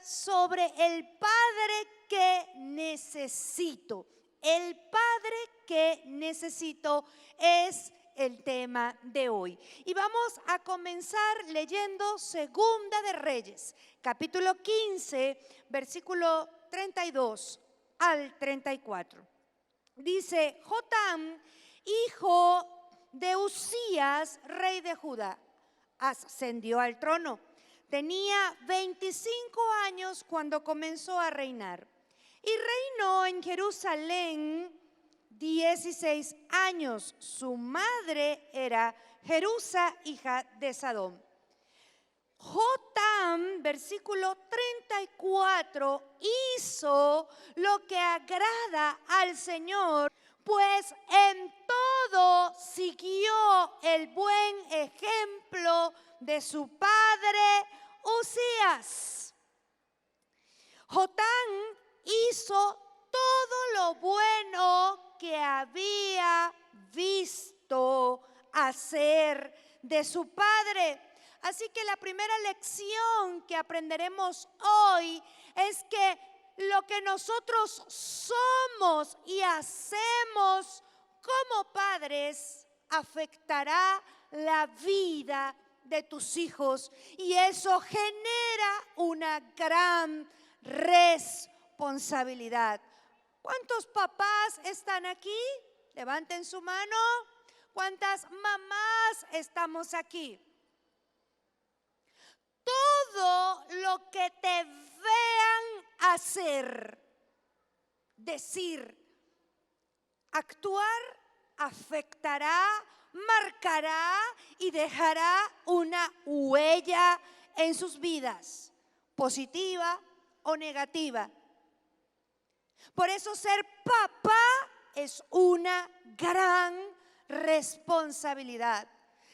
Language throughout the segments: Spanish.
sobre el Padre que necesito. El Padre que necesito es el tema de hoy. Y vamos a comenzar leyendo Segunda de Reyes, capítulo 15, versículo 32 al 34. Dice: Jotam, hijo de Usías, rey de Judá, ascendió al trono. Tenía 25 años cuando comenzó a reinar y reinó en Jerusalén 16 años. Su madre era Jerusa, hija de Sadón. Jotam, versículo 34, hizo lo que agrada al Señor, pues en todo siguió el buen ejemplo de su padre Usías. Jotam hizo todo lo bueno que había visto hacer de su padre. Así que la primera lección que aprenderemos hoy es que lo que nosotros somos y hacemos como padres afectará la vida de tus hijos, y eso genera una gran responsabilidad. ¿Cuántos papás están aquí? Levanten su mano. ¿Cuántas mamás estamos aquí? Todo lo que te vean hacer, decir, actuar, afectará, marcará y dejará una huella en sus vidas, positiva o negativa. Por eso ser papá es una gran responsabilidad.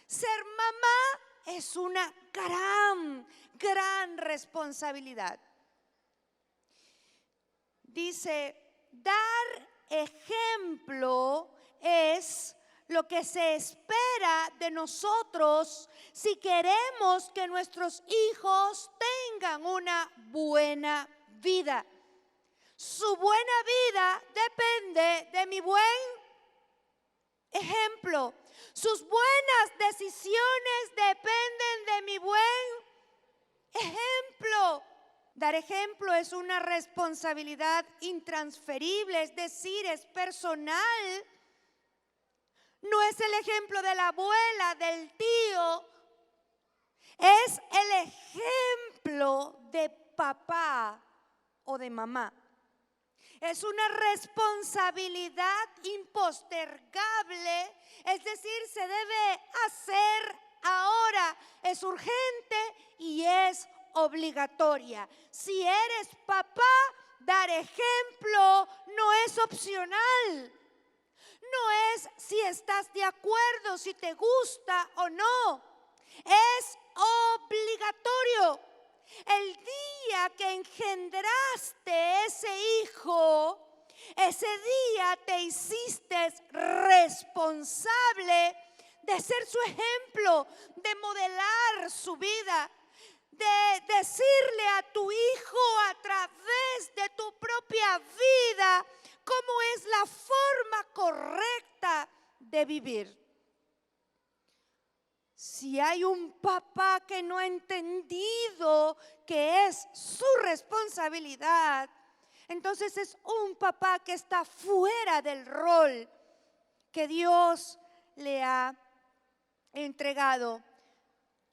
Ser mamá es una gran responsabilidad. Dice, dar ejemplo es lo que se espera de nosotros si queremos que nuestros hijos tengan una buena vida. Su buena vida depende de mi buen ejemplo. Sus buenas decisiones dependen de mi buen ejemplo. Dar ejemplo es una responsabilidad intransferible, es decir, es personal. No es el ejemplo de la abuela, del tío. Es el ejemplo de papá o de mamá. Es una responsabilidad impostergable, es decir, se debe hacer ahora, es urgente y es obligatoria. Si eres papá, dar ejemplo no es opcional, no es si estás de acuerdo, si te gusta o no, es obligatorio. El día que engendraste ese hijo, ese día te hiciste responsable de ser su ejemplo, de modelar su vida, de decirle a tu hijo a través de tu propia vida cómo es la forma correcta de vivir. Si hay un papá que no ha entendido que es su responsabilidad, entonces es un papá que está fuera del rol que Dios le ha entregado.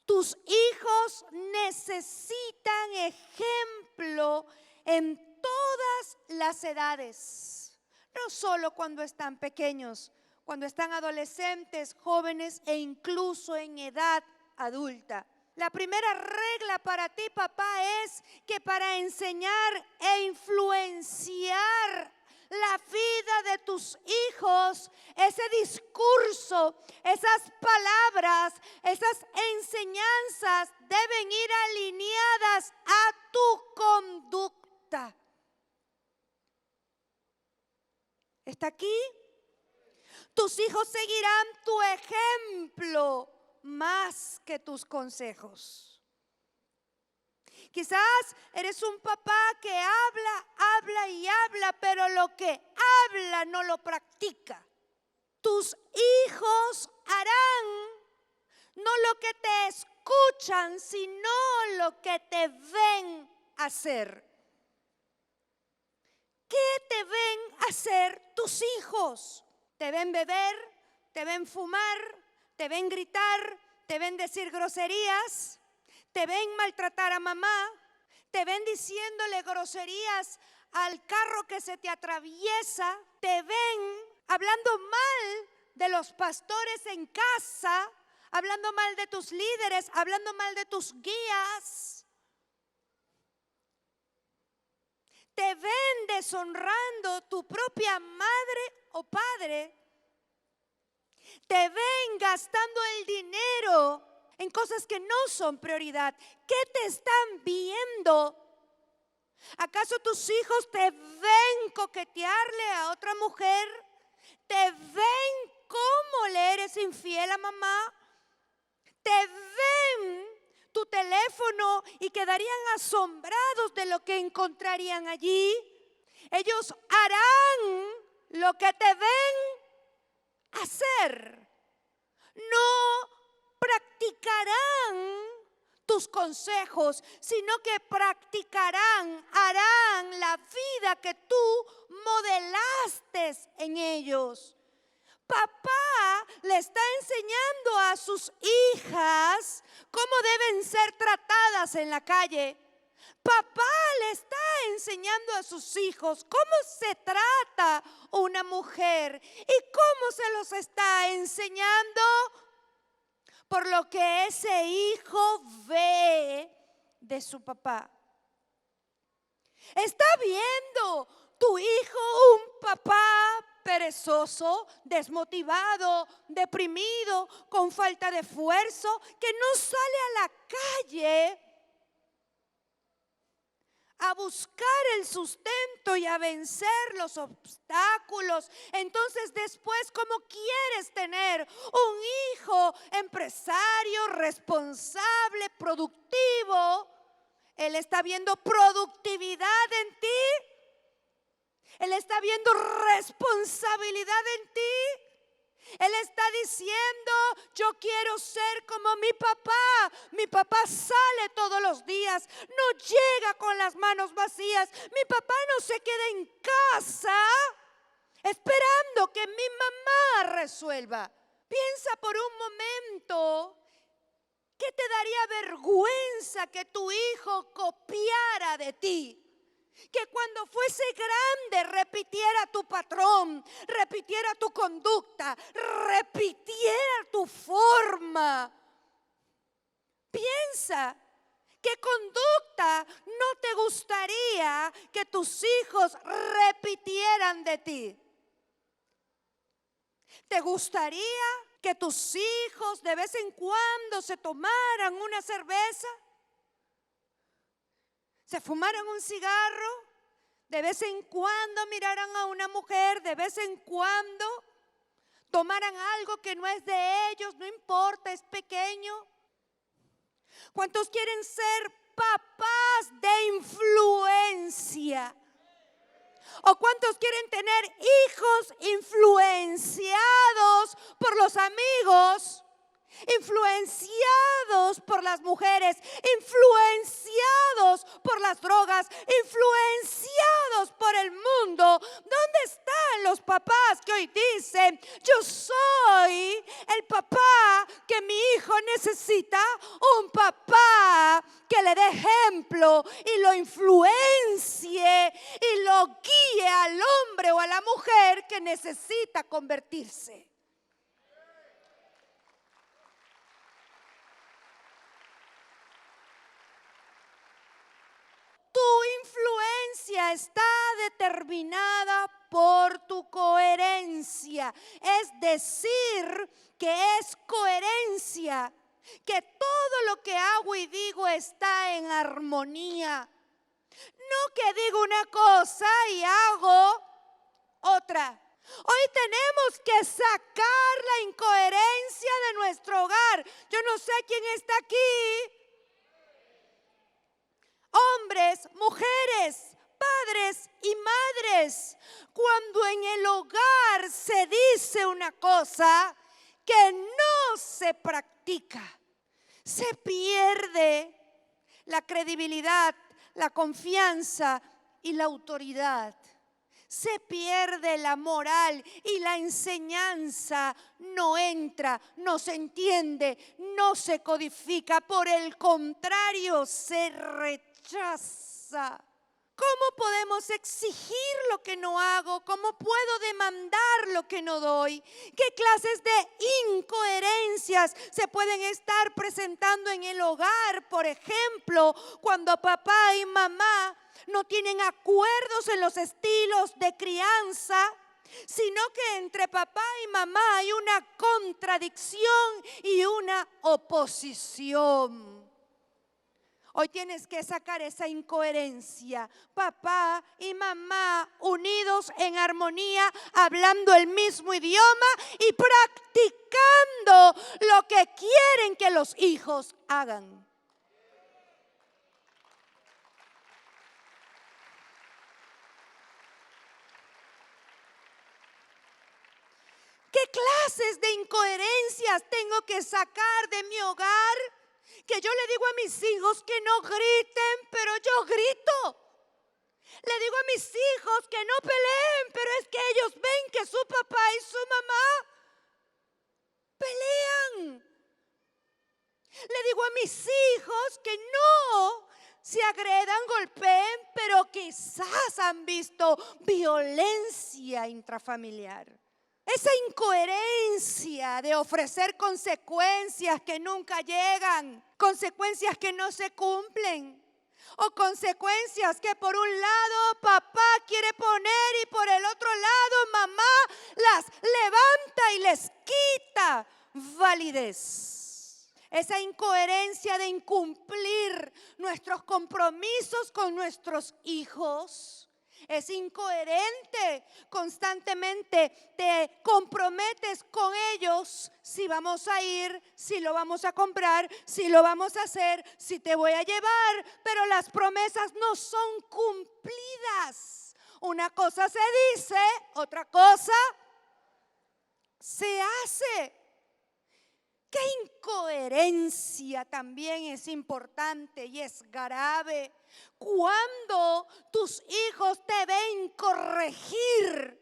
Tus hijos necesitan ejemplo en todas las edades, no solo cuando están pequeños, cuando están adolescentes, jóvenes e incluso en edad adulta. La primera regla para ti, papá, es que para enseñar e influenciar la vida de tus hijos, ese discurso, esas palabras, esas enseñanzas deben ir alineadas a tu conducta. ¿Está aquí? Tus hijos seguirán tu ejemplo más que tus consejos. Quizás eres un papá que habla, habla y habla, pero lo que habla no lo practica. Tus hijos harán no lo que te escuchan, sino lo que te ven hacer. ¿Qué te ven hacer tus hijos? ¿Te ven beber? ¿Te ven fumar? ¿Te ven gritar? ¿Te ven decir groserías? ¿Te ven maltratar a mamá? ¿Te ven diciéndole groserías al carro que se te atraviesa? ¿Te ven hablando mal de los pastores en casa? Hablando mal de tus líderes, hablando mal de tus guías. Te ven deshonrando tu propia madre o padre. Te ven gastando el dinero en cosas que no son prioridad. ¿Qué te están viendo? ¿Acaso tus hijos te ven coquetearle a otra mujer? ¿Te ven cómo le eres infiel a mamá? ¿Te ven tu teléfono y quedarían asombrados de lo que encontrarían allí? Ellos harán lo que te ven hacer. No practicarán tus consejos, sino que practicarán, harán la vida que tú modelaste en ellos. Papá le está enseñando a sus hijas cómo deben ser tratadas en la calle. Papá le está enseñando a sus hijos cómo se trata una mujer. ¿Y cómo se los está enseñando? Por lo que ese hijo ve de su papá. ¿Está viendo tu hijo un papá perezoso, desmotivado, deprimido, con falta de esfuerzo, que no sale a la calle a buscar el sustento y a vencer los obstáculos? Entonces después, ¿cómo quieres tener un hijo empresario, responsable, productivo? Él está viendo productividad en ti. Él está viendo responsabilidad en ti. Él está diciendo: yo quiero ser como mi papá. Mi papá sale todos los días, no llega con las manos vacías. Mi papá no se queda en casa esperando que mi mamá resuelva. Piensa por un momento que te daría vergüenza que tu hijo copiara de ti. Que cuando fuese grande repitiera tu patrón, repitiera tu conducta, repitiera tu forma. Piensa, ¿qué conducta no te gustaría que tus hijos repitieran de ti? ¿Te gustaría que tus hijos de vez en cuando se tomaran una cerveza? ¿Se fumaran un cigarro? ¿De vez en cuando miraran a una mujer? ¿De vez en cuando tomaran algo que no es de ellos? No importa, es pequeño. ¿Cuántos quieren ser papás de influencia? ¿O cuántos quieren tener hijos influenciados por los amigos? Influenciados por las mujeres, influenciados por las drogas, influenciados por el mundo. ¿Dónde están los papás que hoy dicen: yo soy el papá que mi hijo necesita? Un papá que le dé ejemplo y lo influencie y lo guíe al hombre o a la mujer que necesita convertirse. Tu influencia está determinada por tu coherencia, es decir, que es coherencia, que todo lo que hago y digo está en armonía. No que digo una cosa y hago otra. Hoy tenemos que sacar la incoherencia de nuestro hogar. Yo no sé quién está aquí. hombres, mujeres, padres y madres, cuando en el hogar se dice una cosa que no se practica, se pierde la credibilidad, la confianza y la autoridad. Se pierde la moral y la enseñanza no entra, no se entiende, no se codifica. Por el contrario, se rechaza. ¿Cómo podemos exigir lo que no hago? ¿Cómo puedo demandar lo que no doy? ¿Qué clases de incoherencias se pueden estar presentando en el hogar? Por ejemplo, cuando papá y mamá no tienen acuerdos en los estilos de crianza, sino que entre papá y mamá hay una contradicción y una oposición. Hoy tienes que sacar esa incoherencia. Papá y mamá unidos en armonía, hablando el mismo idioma y practicando lo que quieren que los hijos hagan. ¿Qué clases de incoherencias tengo que sacar de mi hogar? Que yo le digo a mis hijos que no griten, pero yo grito. Le digo a mis hijos que no peleen, pero es que ellos ven que su papá y su mamá pelean. Le digo a mis hijos que no se agredan, golpeen, pero quizás han visto violencia intrafamiliar. Esa incoherencia de ofrecer consecuencias que nunca llegan, consecuencias que no se cumplen, o consecuencias que por un lado papá quiere poner y por el otro lado mamá las levanta y les quita validez. Esa incoherencia de incumplir nuestros compromisos con nuestros hijos. Es incoherente, constantemente te comprometes con ellos si vamos a ir, si lo vamos a comprar, si lo vamos a hacer, si te voy a llevar, pero las promesas no son cumplidas. Una cosa se dice, otra cosa se hace. ¿Qué incoherencia también es importante y es grave? Cuando tus hijos te ven corregir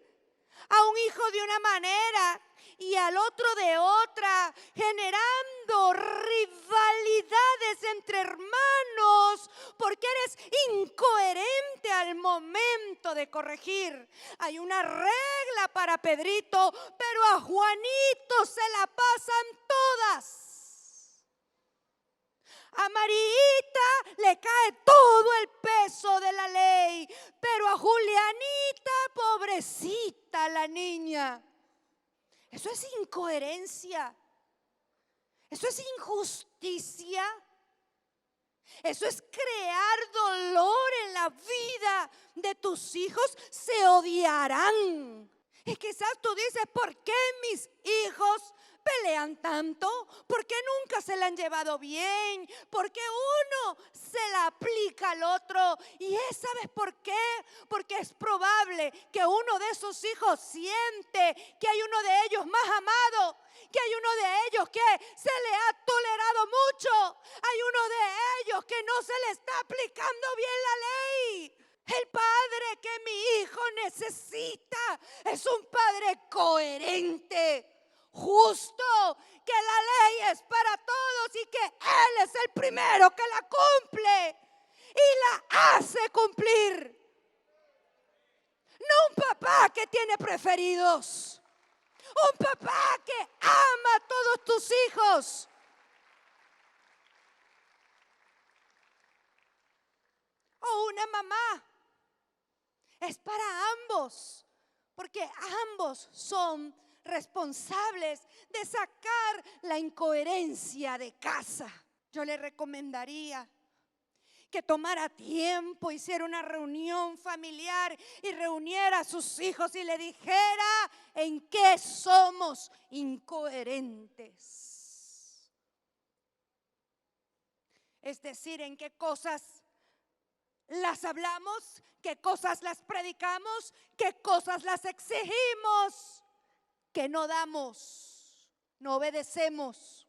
a un hijo de una manera y al otro de otra, generando rivalidades entre hermanos, porque eres incoherente al momento de corregir. Hay una regla para Pedrito, pero a Juanito se la pasan todas. A Marita le cae todo el peso de la ley, pero a Julianita, pobrecita la niña. Eso es incoherencia. Eso es injusticia. Eso es crear dolor en la vida de tus hijos. Se odiarán. Y quizás tú dices, ¿por qué mis hijos pelean tanto? ¿Por qué nunca se la han llevado bien? ¿Por qué uno se la aplica al otro? Y ¿sabes por qué? Porque es probable que uno de esos hijos siente que hay uno de ellos más amado, que hay uno de ellos que se le ha tolerado mucho, hay uno de ellos que no se le está aplicando bien la ley. El padre que mi hijo necesita es un padre coherente, justo, que la ley es para todos y que Él es el primero que la cumple y la hace cumplir. No un papá que tiene preferidos, un papá que ama a todos tus hijos. O una mamá. Es para ambos, porque ambos son responsables de sacar la incoherencia de casa. Yo le recomendaría que tomara tiempo, hiciera una reunión familiar y reuniera a sus hijos y le dijera en qué somos incoherentes. Es decir, en qué cosas las hablamos, qué cosas las predicamos, qué cosas las exigimos, que no damos, no obedecemos.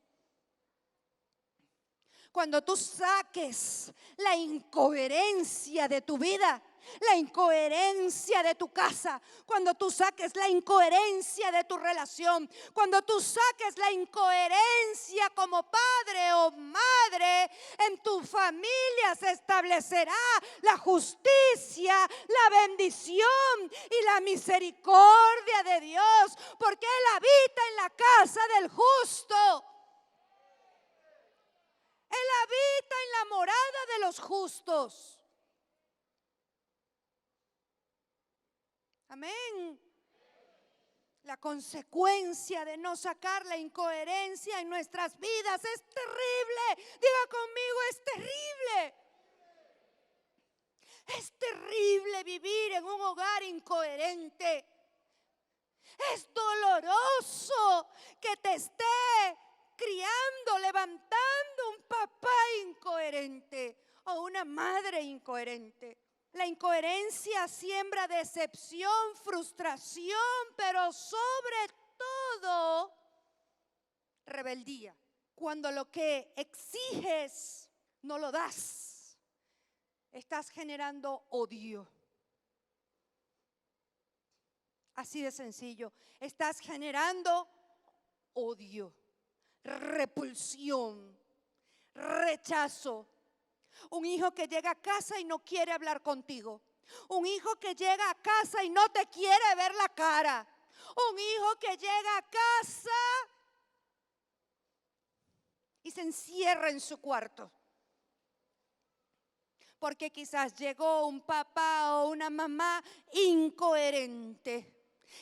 Cuando tú saques la incoherencia de tu vida, la incoherencia de tu casa, cuando tú saques la incoherencia de tu relación, cuando tú saques la incoherencia como padre o madre, en tu familia se establecerá la justicia, la bendición y la misericordia de Dios, porque Él habita en la casa del justo. Él habita en la morada de los justos. Amén. La consecuencia de no sacar la incoherencia en nuestras vidas es terrible. Diga conmigo, es terrible. Es terrible vivir en un hogar incoherente. Es doloroso que te esté criando, levantando un papá incoherente o una madre incoherente. La incoherencia siembra decepción, frustración, pero sobre todo rebeldía. Cuando lo que exiges no lo das, estás generando odio. Así de sencillo, estás generando odio, repulsión, rechazo. Un hijo que llega a casa y no quiere hablar contigo. Un hijo que llega a casa y no te quiere ver la cara. Un hijo que llega a casa y se encierra en su cuarto. Porque quizás llegó un papá o una mamá incoherente,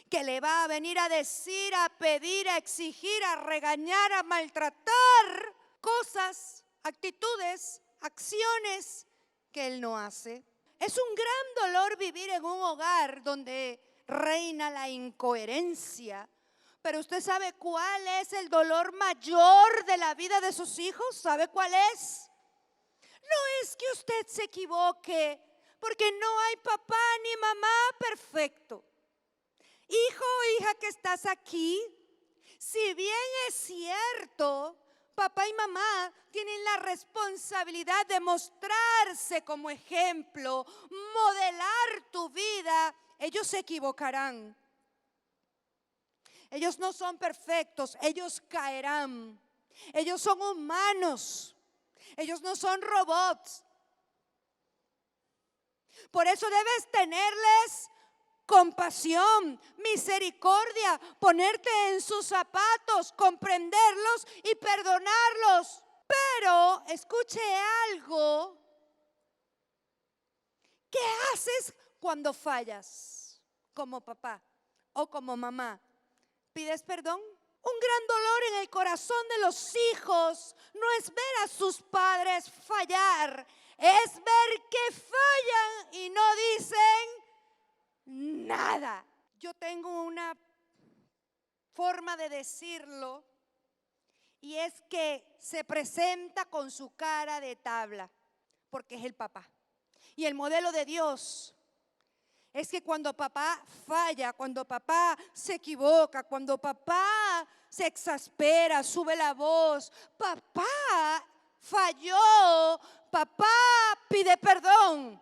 que le va a venir a decir, a pedir, a exigir, a regañar, a maltratar cosas, actitudes, acciones que él no hace. Es un gran dolor vivir en un hogar donde reina la incoherencia. Pero usted sabe cuál es el dolor mayor de la vida de sus hijos. ¿Sabe cuál es? No es que usted se equivoque, porque no hay papá ni mamá perfecto. Hijo o hija que estás aquí, si bien es cierto, papá y mamá tienen la responsabilidad de mostrarse como ejemplo, modelar tu vida. Ellos se equivocarán. Ellos no son perfectos, ellos caerán. Ellos son humanos, ellos no son robots. Por eso debes tenerles compasión, misericordia, ponerte en sus zapatos, comprenderlos y perdonarlos. Pero escuche algo. ¿Qué haces cuando fallas como papá o como mamá? ¿Pides perdón? Un gran dolor en el corazón de los hijos no es ver a sus padres fallar, es ver que fallan y no dicen nada. Yo tengo una forma de decirlo y es que se presenta con su cara de tabla porque es el papá. Y el modelo de Dios es que cuando papá falla, cuando papá se equivoca, cuando papá se exaspera, sube la voz, papá falló, papá pide perdón.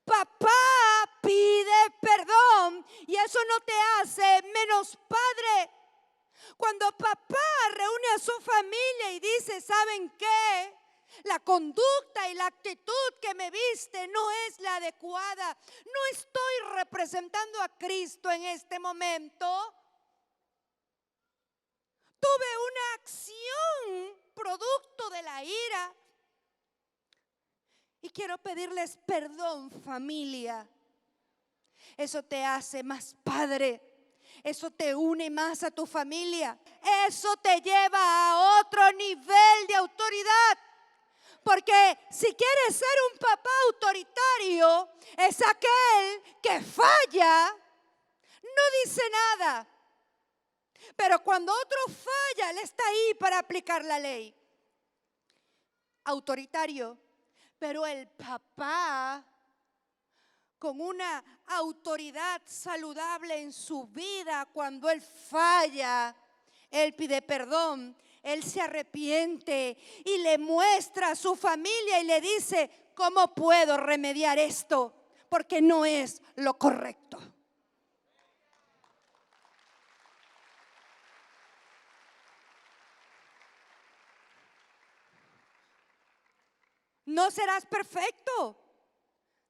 Papá pide perdón y eso no te hace menos padre. Cuando papá reúne a su familia y dice, ¿saben qué? La conducta y la actitud que me viste no es la adecuada. No estoy representando a Cristo en este momento. Tuve una acción producto de la ira. Y quiero pedirles perdón, familia. Eso te hace más padre. Eso te une más a tu familia. Eso te lleva a otro nivel de autoridad. Porque si quieres ser un papá autoritario, es aquel que falla, no dice nada. Pero cuando otro falla, él está ahí para aplicar la ley. Autoritario. Pero el papá, con una autoridad saludable en su vida, cuando él falla, él pide perdón, él se arrepiente y le muestra a su familia y le dice: ¿cómo puedo remediar esto? Porque no es lo correcto. No serás perfecto,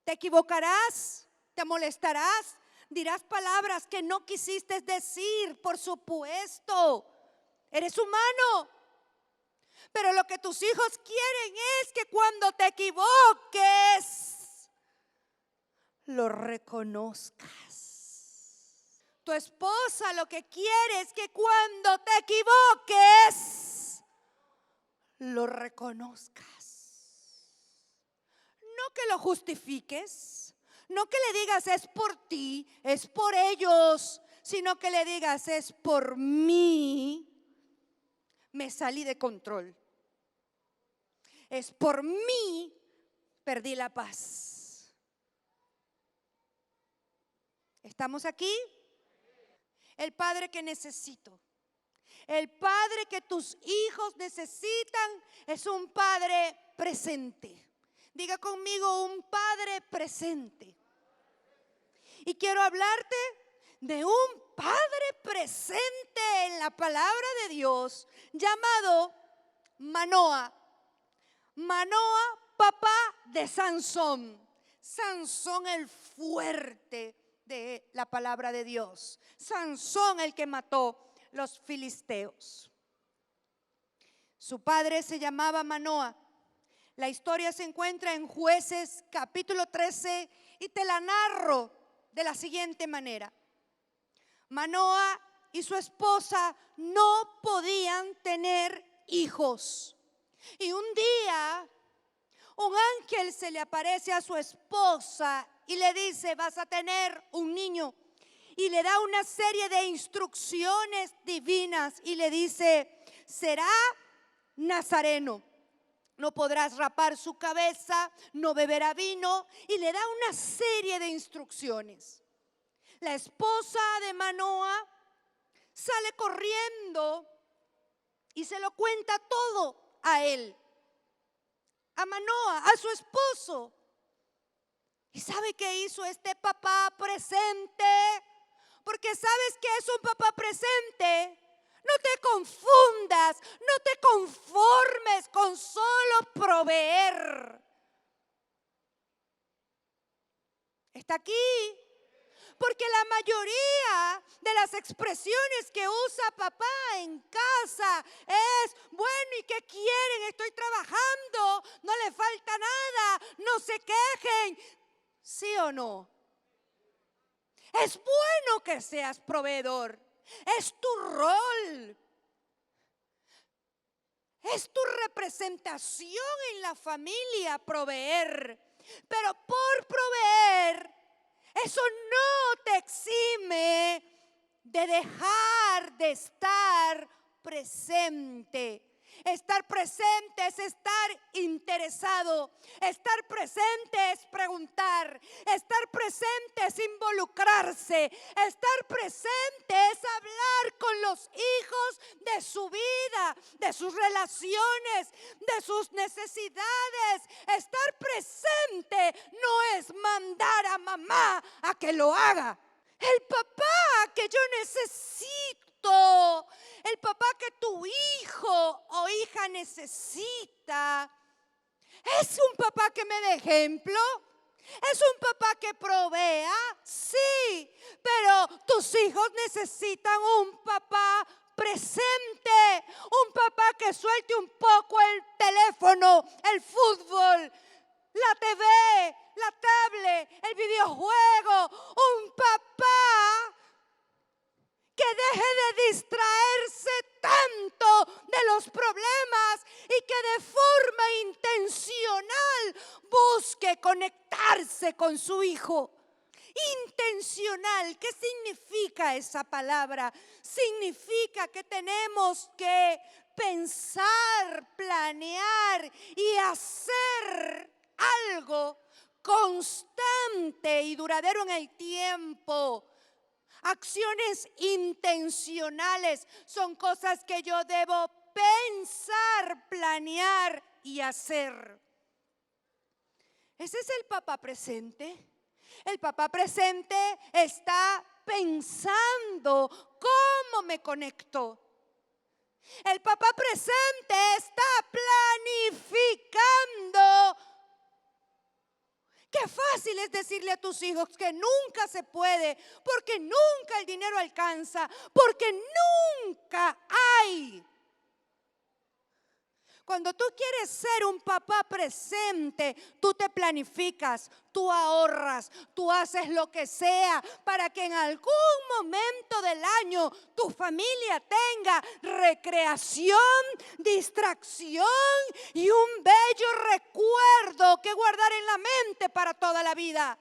te equivocarás, te molestarás, dirás palabras que no quisiste decir, por supuesto, eres humano. Pero lo que tus hijos quieren es que cuando te equivoques, lo reconozcas. Tu esposa lo que quiere es que cuando te equivoques, lo reconozcas. No que lo justifiques, no que le digas es por ti, es por ellos, sino que le digas es por mí. Me salí de control. Es por mí, perdí la paz. ¿Estamos aquí? El padre que necesito, el padre que tus hijos necesitan es un padre presente. Diga conmigo, un padre presente. Y quiero hablarte de un padre presente en la palabra de Dios llamado Manoa. Manoa, papá de Sansón. Sansón el fuerte de la palabra de Dios. Sansón el que mató los filisteos. Su padre se llamaba Manoa. La historia se encuentra en Jueces capítulo 13 y te la narro de la siguiente manera. Manoa y su esposa no podían tener hijos. Y un día un ángel se le aparece a su esposa y le dice: vas a tener un niño. Y le da una serie de instrucciones divinas y le dice: será nazareno. No podrás rapar su cabeza, no beberá vino, y le da una serie de instrucciones. La esposa de Manoa sale corriendo y se lo cuenta todo a él, a Manoa, a su esposo. ¿Y sabe qué hizo este papá presente? Porque ¿sabes qué es un papá presente? No te confundas, no te conformes con solo proveer. ¿Está aquí? Porque la mayoría de las expresiones que usa papá en casa es: bueno, ¿y qué quieren? Estoy trabajando, no le falta nada, no se quejen. ¿Sí o no? Es bueno que seas proveedor. Es tu rol. Es tu representación en la familia proveer. Pero por proveer, eso no te exime de dejar de estar presente. Estar presente es estar interesado. Estar presente es preguntar. Estar presente es involucrarse. Estar presente es hablar con los hijos de su vida, de sus relaciones, de sus necesidades. Estar presente no es mandar a mamá a que lo haga. El papá que yo necesito, el papá que tu hijo o hija necesita, ¿es un papá que me dé ejemplo? ¿Es un papá que provea? Sí, pero tus hijos necesitan un papá presente, un papá que suelte un poco el teléfono, el fútbol, la TV, la tablet, el videojuego. Un papá que deje de distraerse tanto de los problemas y que de forma intencional busque conectarse con su hijo. Intencional, ¿qué significa esa palabra? Significa que tenemos que pensar, planear y hacer algo constante y duradero en el tiempo. Acciones intencionales son cosas que yo debo pensar, planear y hacer. Ese es el papá presente. El papá presente está pensando cómo me conecto. El papá presente está planificando. Qué fácil es decirle a tus hijos que nunca se puede, porque nunca el dinero alcanza, porque nunca hay. Cuando tú quieres ser un papá presente, tú te planificas, tú ahorras, tú haces lo que sea para que en algún momento del año tu familia tenga recreación, distracción y un bello recuerdo que guardar en la mente para toda la vida.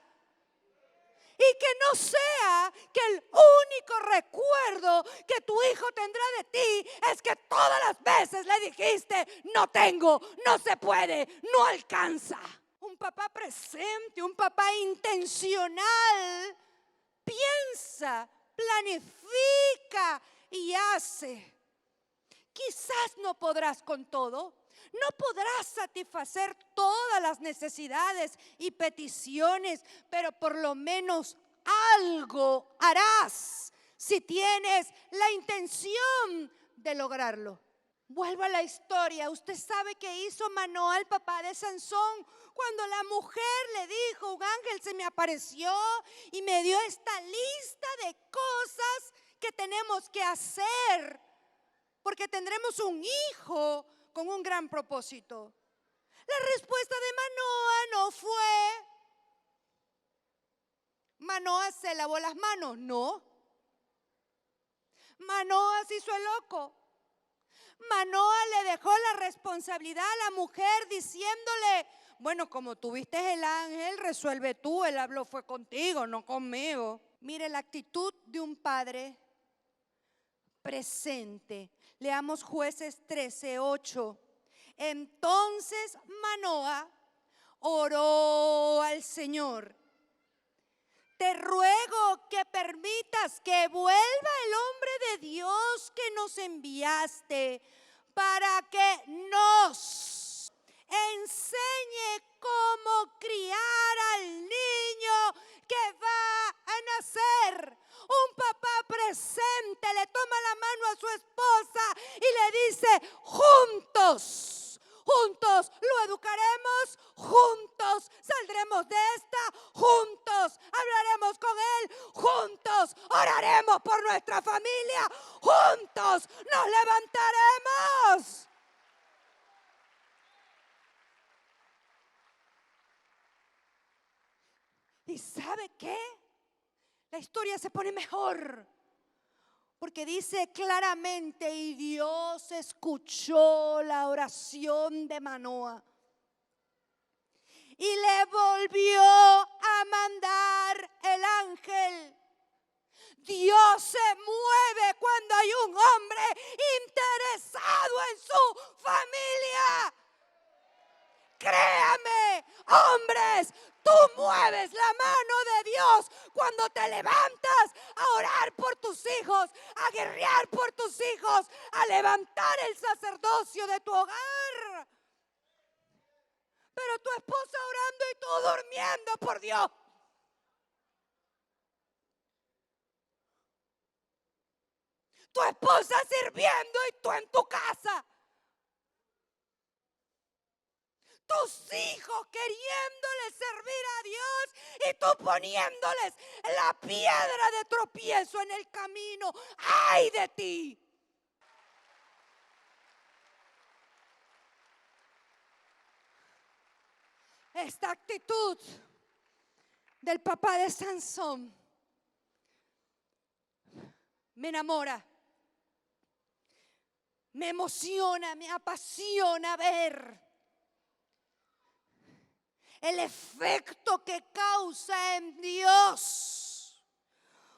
Y que no sea que el único recuerdo que tu hijo tendrá de ti es que todas las veces le dijiste, no tengo, no se puede, no alcanza. Un papá presente, un papá intencional, piensa, planifica y hace. Quizás no podrás con todo. No podrás satisfacer todas las necesidades y peticiones, pero por lo menos algo harás si tienes la intención de lograrlo. Vuelvo a la historia. Usted sabe qué hizo Manoa, el papá de Sansón, cuando la mujer le dijo, un ángel se me apareció y me dio esta lista de cosas que tenemos que hacer, porque tendremos un hijo con un gran propósito. La respuesta de Manoa no fue, Manoa se lavó las manos, no. Manoa se hizo el loco. Manoa le dejó la responsabilidad a la mujer diciéndole, bueno, como tuviste el ángel, resuelve tú, él habló fue contigo, no conmigo. Mire la actitud de un padre presente. Leamos Jueces 13:8. Entonces Manoa oró al Señor. Te ruego que permitas que vuelva el hombre de Dios que nos enviaste para que nos enseñe cómo criar al niño que va a nacer. Un papá presente le toma la mano a su esposa y le dice, juntos lo educaremos, juntos saldremos de esta, juntos hablaremos con él, juntos oraremos por nuestra familia, juntos nos levantaremos. ¿Y sabe qué? La historia se pone mejor. Porque dice claramente, y Dios escuchó la oración de Manoa y le volvió a mandar el ángel. Dios se mueve cuando hay un hombre interesado en su familia. Créame, hombres, tú mueves la mano de Dios cuando te levantas a orar por tus hijos, a guerrear por tus hijos, a levantar el sacerdocio de tu hogar. Pero tu esposa orando y tú durmiendo, por Dios. Tu esposa sirviendo y tú en tu casa. Tus hijos queriéndoles servir a Dios y tú poniéndoles la piedra de tropiezo en el camino. ¡Ay de ti! Esta actitud del papá de Sansón me enamora, me emociona, me apasiona ver el efecto que causa en Dios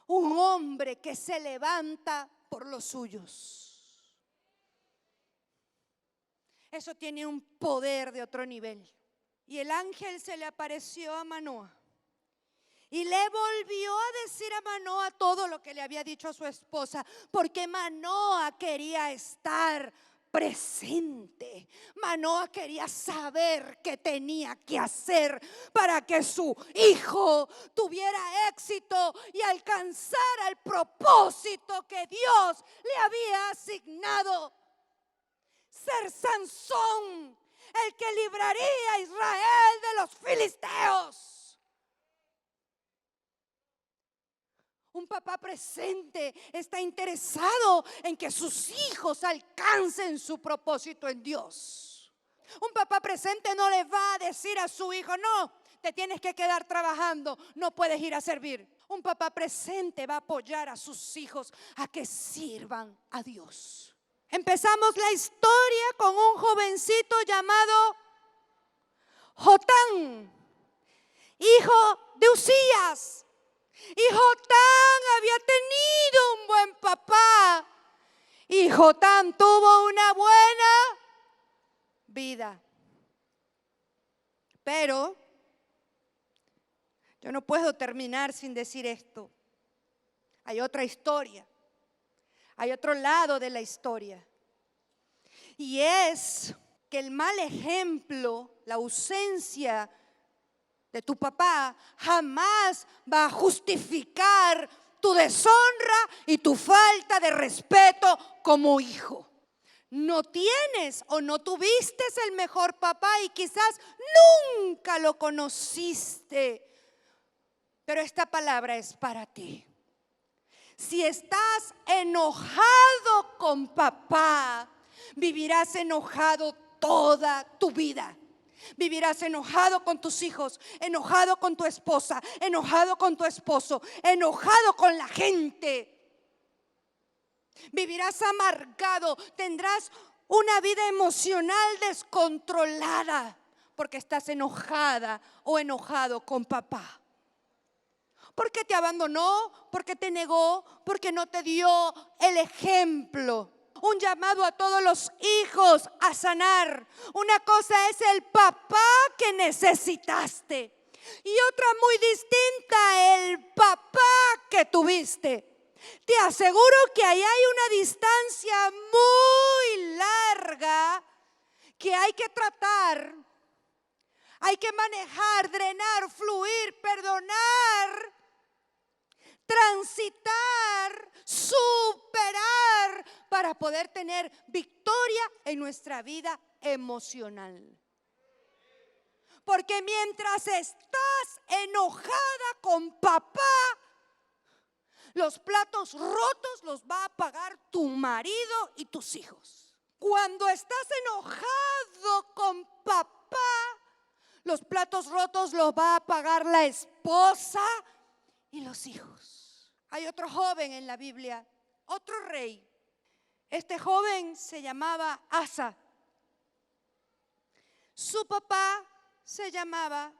un hombre que se levanta por los suyos. Eso tiene un poder de otro nivel. Y el ángel se le apareció a Manoa y le volvió a decir a Manoa todo lo que le había dicho a su esposa, porque Manoa quería estar presente. Manoa quería saber qué tenía que hacer para que su hijo tuviera éxito y alcanzara el propósito que Dios le había asignado. Ser Sansón, el que libraría a Israel de los filisteos. Un papá presente está interesado en que sus hijos alcancen su propósito en Dios. Un papá presente no le va a decir a su hijo: no, te tienes que quedar trabajando, no puedes ir a servir. Un papá presente va a apoyar a sus hijos a que sirvan a Dios. Empezamos la historia con un jovencito llamado Jotán, hijo de Uzías. Y Jotán había tenido un buen papá. Y Jotán tuvo una buena vida. Pero yo no puedo terminar sin decir esto. Hay otra historia. Hay otro lado de la historia. Y es que el mal ejemplo, la ausencia de tu papá jamás va a justificar tu deshonra y tu falta de respeto como hijo. No tienes o no tuviste el mejor papá y quizás nunca lo conociste, pero esta palabra es para ti. Si estás enojado con papá, vivirás enojado toda tu vida. Vivirás enojado con tus hijos, enojado con tu esposa, enojado con tu esposo, enojado con la gente. Vivirás amargado, tendrás una vida emocional descontrolada porque estás enojada o enojado con papá. Porque te abandonó, porque te negó, porque no te dio el ejemplo. Un llamado a todos los hijos a sanar. Una cosa es el papá que necesitaste y otra muy distinta, el papá que tuviste. Te aseguro que ahí hay una distancia muy larga que hay que tratar, hay que manejar, drenar, fluir, perdonar, transitar, superar para poder tener victoria en nuestra vida emocional. Porque mientras estás enojada con papá, los platos rotos los va a pagar tu marido y tus hijos. Cuando estás enojado con papá, los platos rotos los va a pagar la esposa y los hijos. Hay otro joven en la Biblia, otro rey. Este joven se llamaba Asa. Su papá se llamaba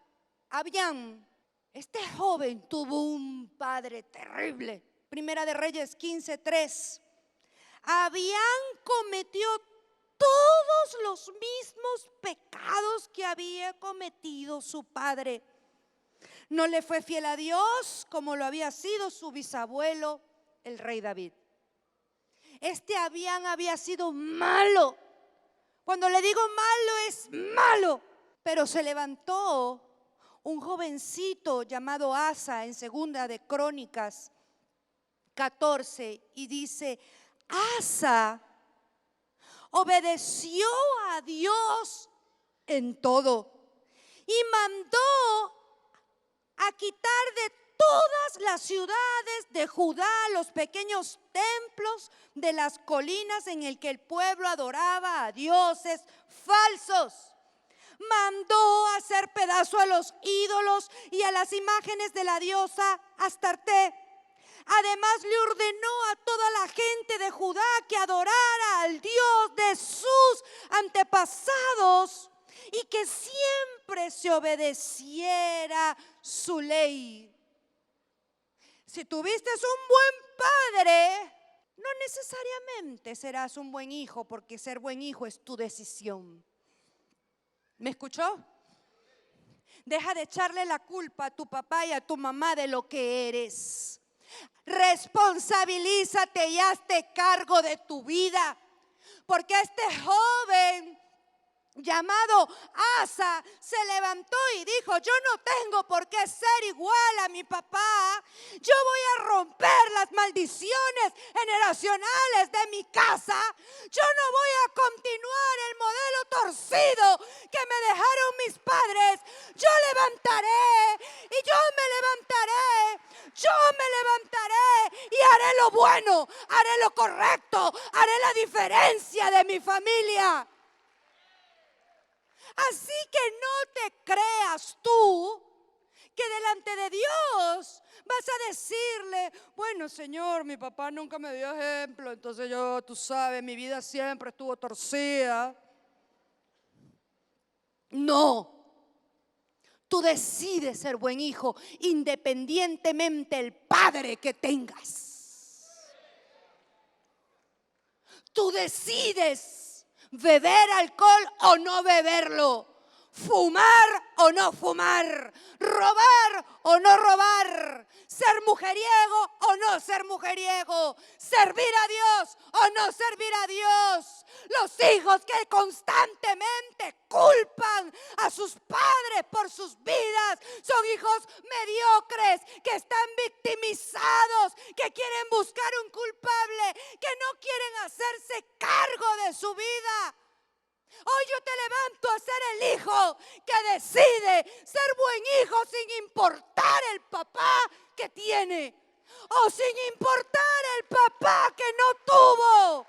Abiam. Este joven tuvo un padre terrible. Primera de Reyes 15:3. Abiam cometió todos los mismos pecados que había cometido su padre. No le fue fiel a Dios como lo había sido su bisabuelo, el rey David. Este Abiam había sido malo. Cuando le digo malo, es malo. Pero se levantó un jovencito llamado Asa en Segunda de Crónicas 14 y dice: Asa obedeció a Dios en todo y mandó a quitar de todas las ciudades de Judá los pequeños templos de las colinas en el que el pueblo adoraba a dioses falsos. Mandó hacer pedazo a los ídolos y a las imágenes de la diosa Astarte. Además le ordenó a toda la gente de Judá que adorara al Dios de sus antepasados y que siempre se obedeciera su ley. Si tuviste un buen padre, no necesariamente serás un buen hijo, porque ser buen hijo es tu decisión. ¿Me escuchó? Deja de echarle la culpa a tu papá y a tu mamá de lo que eres. Responsabilízate y hazte cargo de tu vida. Porque este joven llamado Asa se levantó y dijo: yo no tengo por qué ser igual a mi papá. Yo voy a romper las maldiciones generacionales de mi casa. Yo no voy a continuar el modelo torcido que me dejaron mis padres. Yo levantaré y yo me levantaré y haré lo bueno, haré lo correcto, haré la diferencia de mi familia. Así que no te creas tú que delante de Dios vas a decirle: bueno, Señor, mi papá nunca me dio ejemplo, entonces yo, tú sabes, mi vida siempre estuvo torcida. No. Tú decides ser buen hijo independientemente del padre que tengas. Tú decides beber alcohol o no beberlo, fumar o no fumar, robar o no robar, ser mujeriego o no ser mujeriego, servir a Dios o no servir a Dios. Los hijos que constantemente culpan a sus padres por sus vidas son hijos mediocres, que están victimizados, que quieren buscar un culpable, que no quieren hacerse cargo de su vida. Hoy yo te levanto a ser el hijo que decide ser buen hijo sin importar el papá que tiene o sin importar el papá que no tuvo.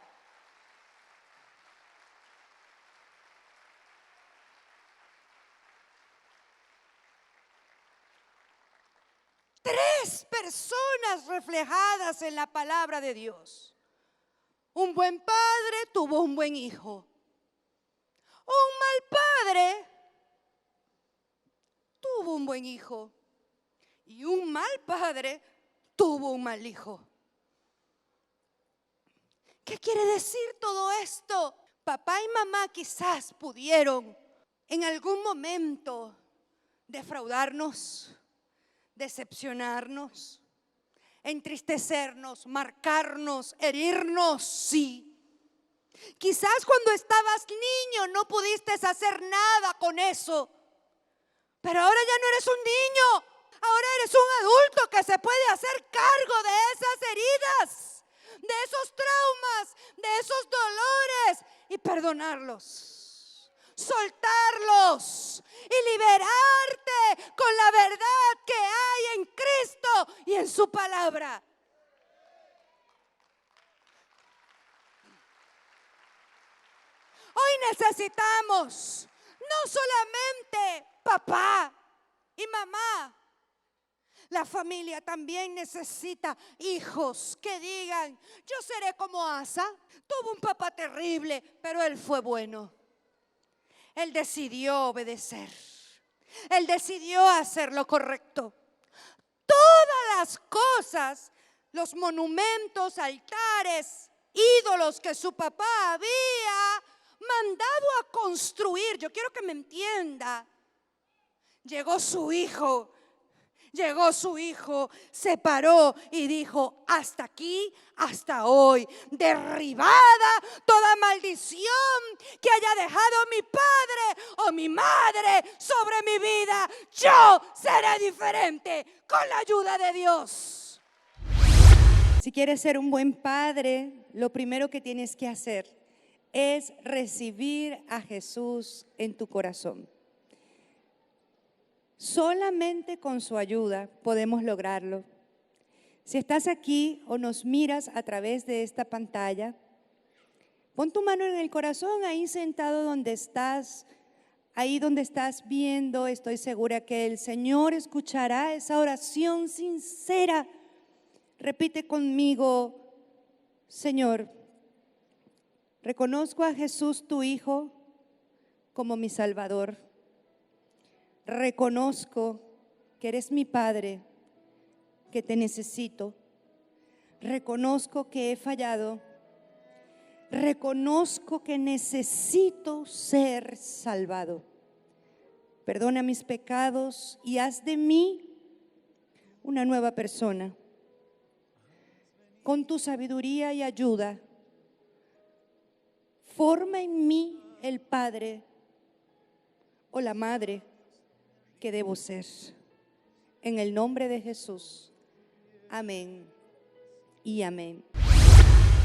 Tres personas reflejadas en la palabra de Dios. Un buen padre tuvo un buen hijo. Un mal padre tuvo un buen hijo. Y un mal padre tuvo un mal hijo. ¿Qué quiere decir todo esto? Papá y mamá quizás pudieron en algún momento defraudarnos, decepcionarnos, entristecernos, marcarnos, herirnos, sí. Quizás cuando estabas niño no pudiste hacer nada con eso, pero ahora ya no eres un niño, ahora eres un adulto que se puede hacer cargo de esas heridas, de esos traumas, de esos dolores y perdonarlos, soltarlos y liberarte con la verdad que hay en Cristo y en su palabra. Hoy necesitamos no solamente papá y mamá. La familia también necesita hijos que digan: yo seré como Asa. Tuvo un papá terrible, pero él fue bueno. Él decidió obedecer. Él decidió hacer lo correcto. Todas las cosas, los monumentos, altares, ídolos que su papá había mandado a construir, yo quiero que me entienda. Llegó su hijo, se paró y dijo: hasta aquí, hasta hoy, derribada toda maldición que haya dejado mi padre o mi madre sobre mi vida. Yo seré diferente con la ayuda de Dios. Si quieres ser un buen padre, lo primero que tienes que hacer es recibir a Jesús en tu corazón. Solamente con su ayuda podemos lograrlo. Si estás aquí o nos miras a través de esta pantalla, pon tu mano en el corazón, ahí sentado donde estás, ahí donde estás viendo. Estoy segura que el Señor escuchará esa oración sincera. Repite conmigo: Señor, reconozco a Jesús, tu Hijo, como mi Salvador. Reconozco que eres mi Padre, que te necesito. Reconozco que he fallado. Reconozco que necesito ser salvado. Perdona mis pecados y haz de mí una nueva persona. Con tu sabiduría y ayuda, forma en mí el padre o la madre que debo ser. En el nombre de Jesús. Amén y amén.